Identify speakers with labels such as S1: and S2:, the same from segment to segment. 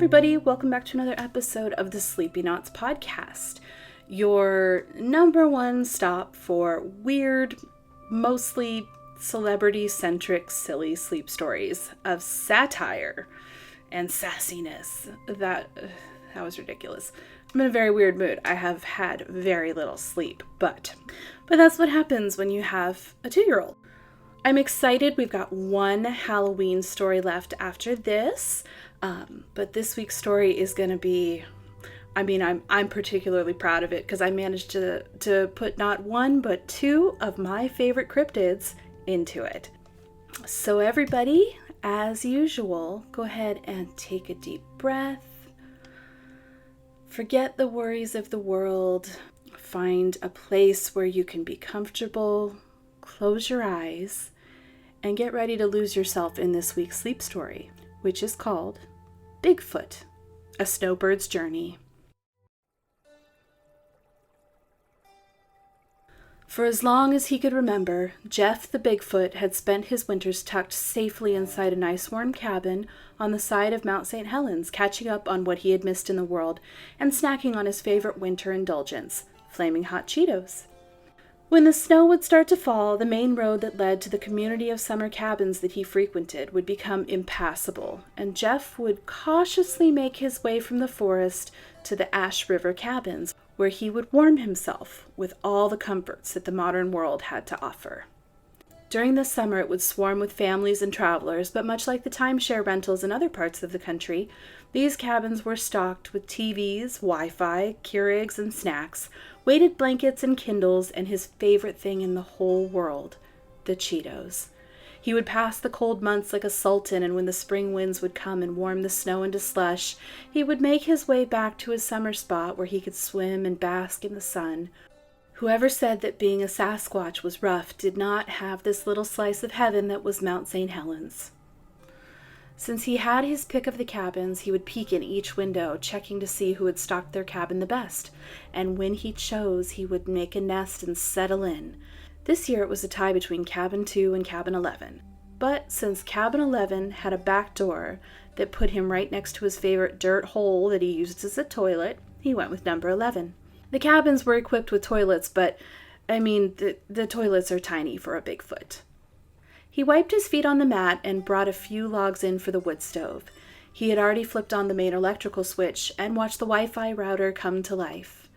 S1: everybody, welcome back to another episode of the Sleepynauts Podcast, your number one stop for weird, mostly celebrity-centric, silly sleep stories of satire and sassiness. That was ridiculous. I'm in a very weird mood. I have had very little sleep, but that's what happens when you have a 2-year-old. I'm excited. We've got one Halloween story left after this. But this week's story is going to be, I'm particularly proud of it because I managed to put not one, but 2 of my favorite cryptids into it. So everybody, as usual, go ahead and take a deep breath. Forget the worries of the world. Find a place where you can be comfortable. Close your eyes and get ready to lose yourself in this week's sleep story, which is called Bigfoot, a Snowbird's Journey. For as long as he could remember, Jeff the Bigfoot had spent his winters tucked safely inside a nice warm cabin on the side of Mount St. Helens, catching up on what he had missed in the world and snacking on his favorite winter indulgence, flaming hot Cheetos. When the snow would start to fall, the main road that led to the community of summer cabins that he frequented would become impassable, and Jeff would cautiously make his way from the forest to the Ash River cabins, where he would warm himself with all the comforts that the modern world had to offer. During the summer, it would swarm with families and travelers, but much like the timeshare rentals in other parts of the country, these cabins were stocked with TVs, Wi-Fi, Keurigs, and snacks, weighted blankets and Kindles, and his favorite thing in the whole world, the Cheetos. He would pass the cold months like a sultan, and when the spring winds would come and warm the snow into slush, he would make his way back to his summer spot where he could swim and bask in the sun. Whoever said that being a Sasquatch was rough did not have this little slice of heaven that was Mount St. Helens. Since he had his pick of the cabins, he would peek in each window, checking to see who had stocked their cabin the best, and when he chose, he would make a nest and settle in. This year it was a tie between Cabin 2 and Cabin 11, but since Cabin 11 had a back door that put him right next to his favorite dirt hole that he used as a toilet, he went with number 11. The cabins were equipped with toilets, but, the toilets are tiny for a Bigfoot. He wiped his feet on the mat and brought a few logs in for the wood stove. He had already flipped on the main electrical switch and watched the Wi-Fi router come to life.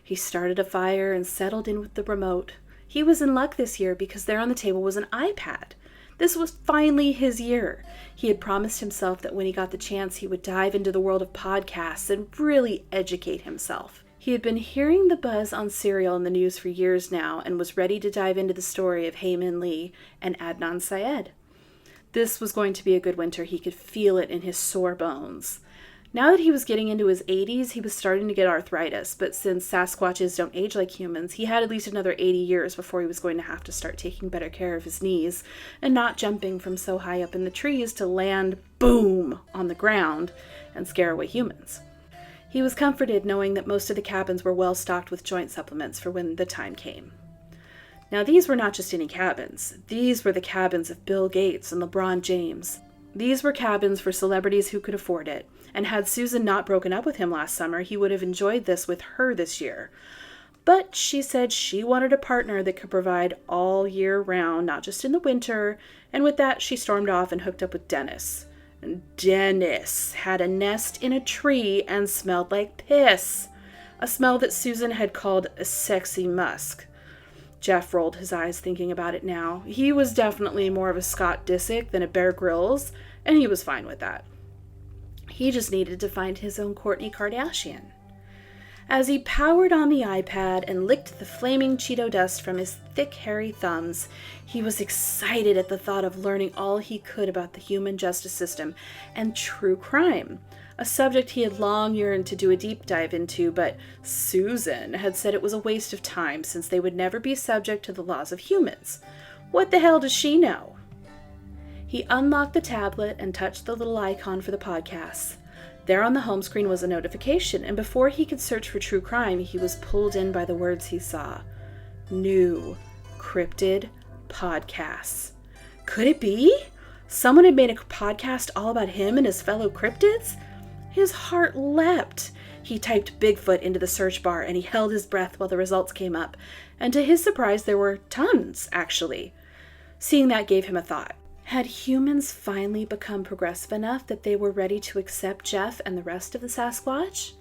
S1: He started a fire and settled in with the remote. He was in luck this year because there on the table was an iPad. This was finally his year. He had promised himself that when he got the chance, he would dive into the world of podcasts and really educate himself. He had been hearing the buzz on Serial in the news for years now and was ready to dive into the story of Heyman Lee and Adnan Syed. This was going to be a good winter. He could feel it in his sore bones. Now that he was getting into his 80s, he was starting to get arthritis, but since Sasquatches don't age like humans, he had at least another 80 years before he was going to have to start taking better care of his knees and not jumping from so high up in the trees to land, boom, on the ground and scare away humans. He was comforted knowing that most of the cabins were well stocked with joint supplements for when the time came. Now, these were not just any cabins. These were the cabins of Bill Gates and LeBron James. These were cabins for celebrities who could afford it, and had Susan not broken up with him last summer, he would have enjoyed this with her this year. But she said she wanted a partner that could provide all year round, not just in the winter, and with that, she stormed off and hooked up with Dennis. Dennis had a nest in a tree and smelled like piss, a smell that Susan had called a sexy musk. Jeff rolled his eyes thinking about it now. He was definitely more of a Scott Disick than a Bear Grylls, and he was fine with that. He just needed to find his own Kourtney Kardashian. As he powered on the iPad and licked the flaming Cheeto dust from his thick, hairy thumbs, he was excited at the thought of learning all he could about the human justice system and true crime, a subject he had long yearned to do a deep dive into, but Susan had said it was a waste of time since they would never be subject to the laws of humans. What the hell does she know? He unlocked the tablet and touched the little icon for the podcasts. There on the home screen was a notification, and before he could search for true crime, he was pulled in by the words he saw. New Cryptid podcasts. Could it be? Someone had made a podcast all about him and his fellow cryptids? His heart leapt. He typed Bigfoot into the search bar and he held his breath while the results came up. And to his surprise, there were tons, actually. Seeing that gave him a thought. Had humans finally become progressive enough that they were ready to accept Jeff and the rest of the Sasquatch?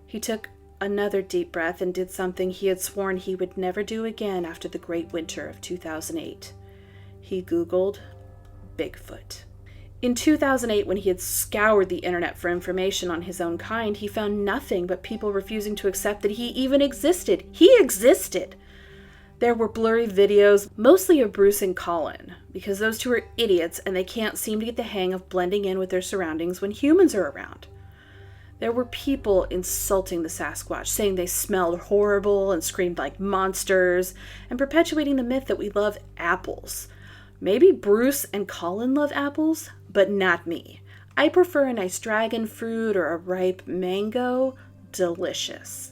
S1: He took another deep breath and did something he had sworn he would never do again after the great winter of 2008. He Googled Bigfoot. In 2008, when he had scoured the internet for information on his own kind, he found nothing but people refusing to accept that he even existed. He existed! There were blurry videos, mostly of Bruce and Colin, because those two are idiots and they can't seem to get the hang of blending in with their surroundings when humans are around. There were people insulting the Sasquatch, saying they smelled horrible and screamed like monsters, and perpetuating the myth that we love apples. Maybe Bruce and Colin love apples, but not me. I prefer a nice dragon fruit or a ripe mango. Delicious.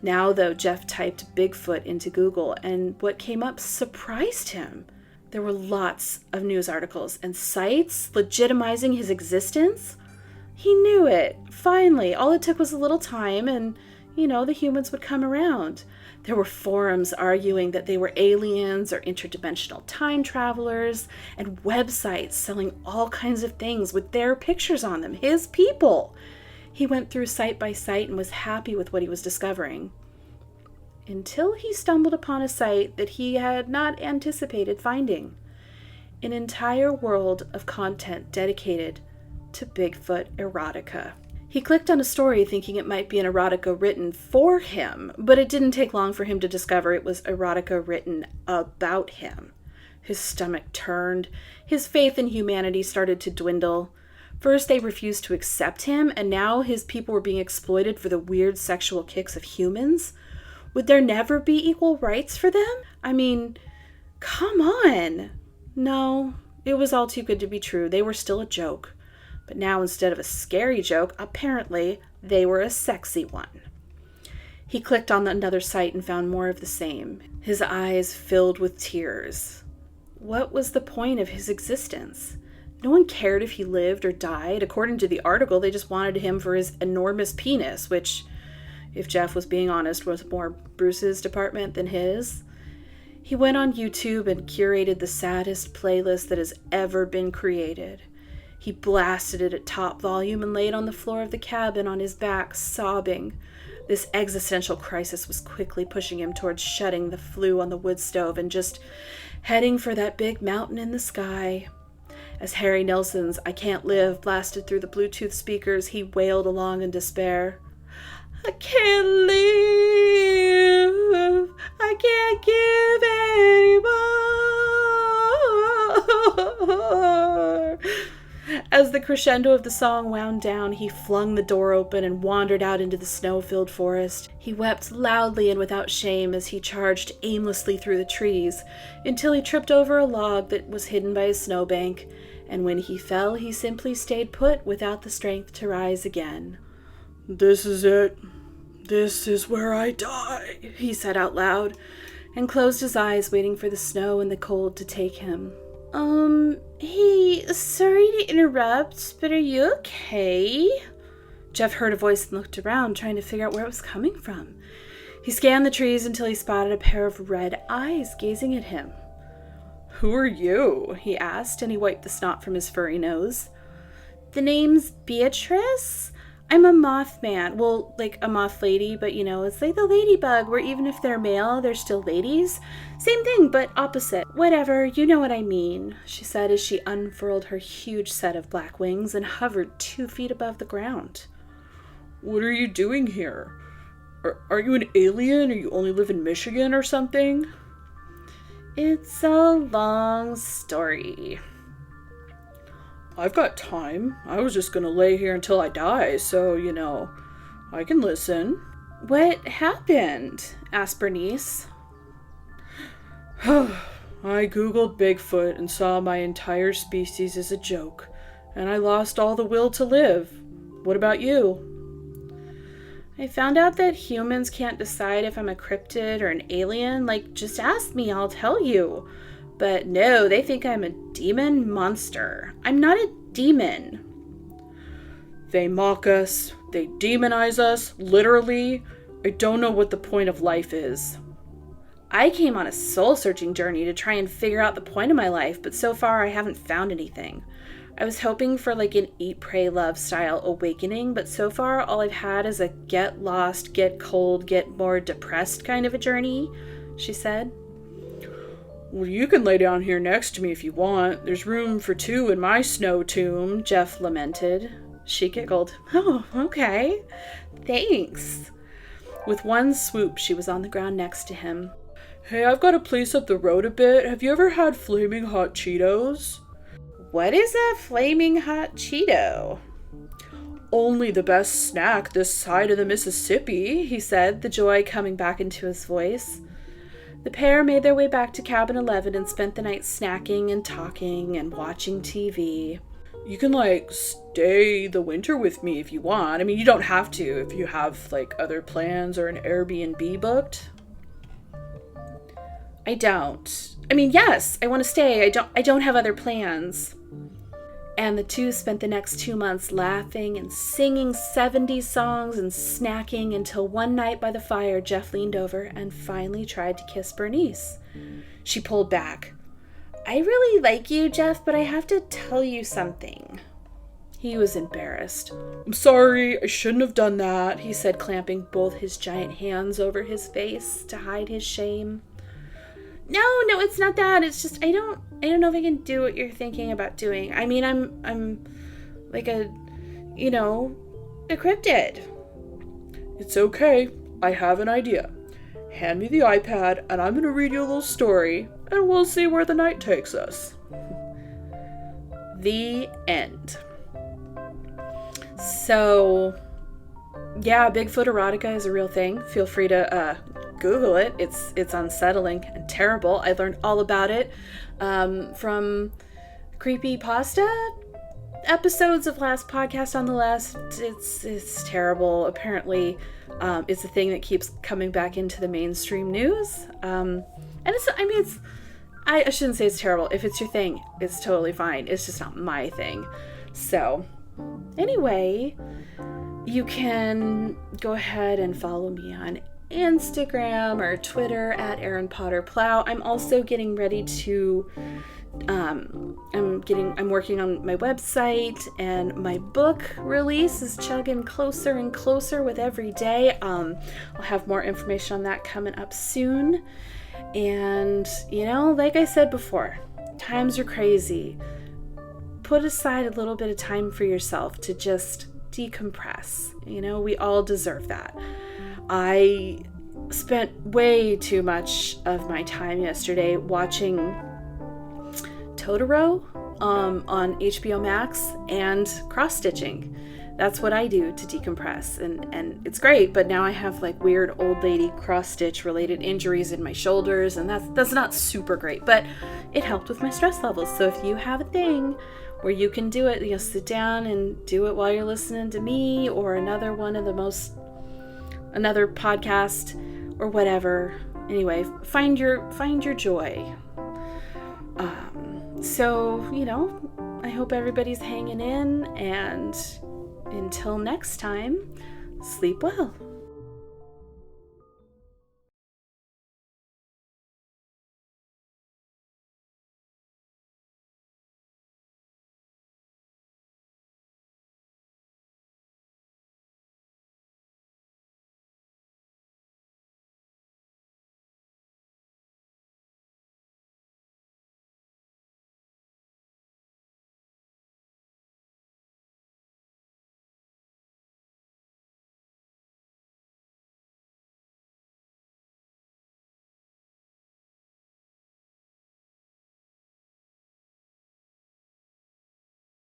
S1: Now, though, Jeff typed Bigfoot into Google, and what came up surprised him. There were lots of news articles and sites legitimizing his existence. He knew it. Finally, all it took was a little time and, the humans would come around. There were forums arguing that they were aliens or interdimensional time travelers, and websites selling all kinds of things with their pictures on them, his people. He went through site by site and was happy with what he was discovering. Until he stumbled upon a site that he had not anticipated finding. An entire world of content dedicated to Bigfoot erotica. He clicked on a story thinking it might be an erotica written for him, but it didn't take long for him to discover it was erotica written about him. His stomach turned. His faith in humanity started to dwindle. First, they refused to accept him, and now his people were being exploited for the weird sexual kicks of humans. Would there never be equal rights for them? I mean, come on. No, it was all too good to be true. They were still a joke. But now, instead of a scary joke, apparently they were a sexy one. He clicked on another site and found more of the same. His eyes filled with tears. What was the point of his existence? No one cared if he lived or died. According to the article, they just wanted him for his enormous penis, which, if Jeff was being honest, was more Bruce's department than his. He went on YouTube and curated the saddest playlist that has ever been created. He blasted it at top volume and laid on the floor of the cabin on his back, sobbing. This existential crisis was quickly pushing him towards shutting the flue on the wood stove and just heading for that big mountain in the sky. As Harry Nelson's I Can't Live blasted through the Bluetooth speakers, he wailed along in despair. I can't live. I can't give anymore. As the crescendo of the song wound down, he flung the door open and wandered out into the snow-filled forest. He wept loudly and without shame as he charged aimlessly through the trees until he tripped over a log that was hidden by a snowbank, and when he fell, he simply stayed put without the strength to rise again. "This is it. This is where I die," he said out loud, and closed his eyes, waiting for the snow and the cold to take him. Hey, sorry to interrupt, but are you okay? Jeff heard a voice and looked around, trying to figure out where it was coming from. He scanned the trees until he spotted a pair of red eyes gazing at him. "Who are you?" he asked, and he wiped the snot from his furry nose. "The name's Beatrice. I'm a Mothman. Well, like a moth lady, but it's like the ladybug, where even if they're male, they're still ladies. Same thing, but opposite. Whatever, you know what I mean," she said as she unfurled her huge set of black wings and hovered 2 feet above the ground. "What are you doing here? Are you an alien, or you only live in Michigan or something?" "It's a long story." "I've got time. I was just gonna lay here until I die, so, I can listen." "What happened?" asked Bernice. "I Googled Bigfoot and saw my entire species as a joke, and I lost all the will to live. What about you?" "I found out that humans can't decide if I'm a cryptid or an alien. Just ask me, I'll tell you. But no, they think I'm a demon monster. I'm not a demon." They mock us. They demonize us, literally. I don't know what the point of life is. I came on a soul-searching journey to try and figure out the point of my life, but so far I haven't found anything. I was hoping for like an eat, pray, love style awakening, but so far all I've had is a get lost, get cold, get more depressed kind of a journey, she said. Well, you can lay down here next to me if you want. There's room for 2 in my snow tomb, Jeff lamented. She giggled. Oh, okay. Thanks. With one swoop, she was on the ground next to him. Hey, I've got a place up the road a bit. Have you ever had flaming hot Cheetos? What is a flaming hot Cheeto? Only the best snack this side of the Mississippi, he said, the joy coming back into his voice. The pair made their way back to cabin 11 and spent the night snacking and talking and watching TV. You can, stay the winter with me if you want. I mean, you don't have to if you have, other plans or an Airbnb booked. I don't. I mean, yes, I want to stay. I don't have other plans. And the two spent the next 2 months laughing and singing 70s songs and snacking until one night by the fire, Jeff leaned over and finally tried to kiss Bernice. She pulled back. I really like you, Jeff, but I have to tell you something. He was embarrassed. I'm sorry, I shouldn't have done that, he said, clamping both his giant hands over his face to hide his shame. No, it's not that. It's just I don't know if I can do what you're thinking about doing. I mean, I'm like a cryptid. It's okay. I have an idea. Hand me the iPad and I'm going to read you a little story and we'll see where the night takes us. The end. So, yeah, Bigfoot erotica is a real thing. Feel free to Google it. It's unsettling and terrible. I learned all about it from creepypasta episodes of last podcast on the left. It's terrible. Apparently, it's a thing that keeps coming back into the mainstream news. And I shouldn't say it's terrible. If it's your thing, it's totally fine. It's just not my thing. So, anyway, you can go ahead and follow me on Instagram or Twitter at Erin Potter Plow. I'm also getting ready to I'm working on my website, and my book release is chugging closer and closer with every day. I'll have more information on that coming up soon. And like I said before, times are crazy. Put aside a little bit of time for yourself to just decompress. We all deserve that. I spent way too much of my time yesterday watching Totoro on HBO Max and cross-stitching. That's what I do to decompress, and it's great, but now I have weird old lady cross-stitch related injuries in my shoulders, and that's not super great, but it helped with my stress levels. So if you have a thing where you can do it, sit down and do it while you're listening to me or another podcast or whatever. Anyway, find your joy. So, I hope everybody's hanging in, and until next time, sleep well.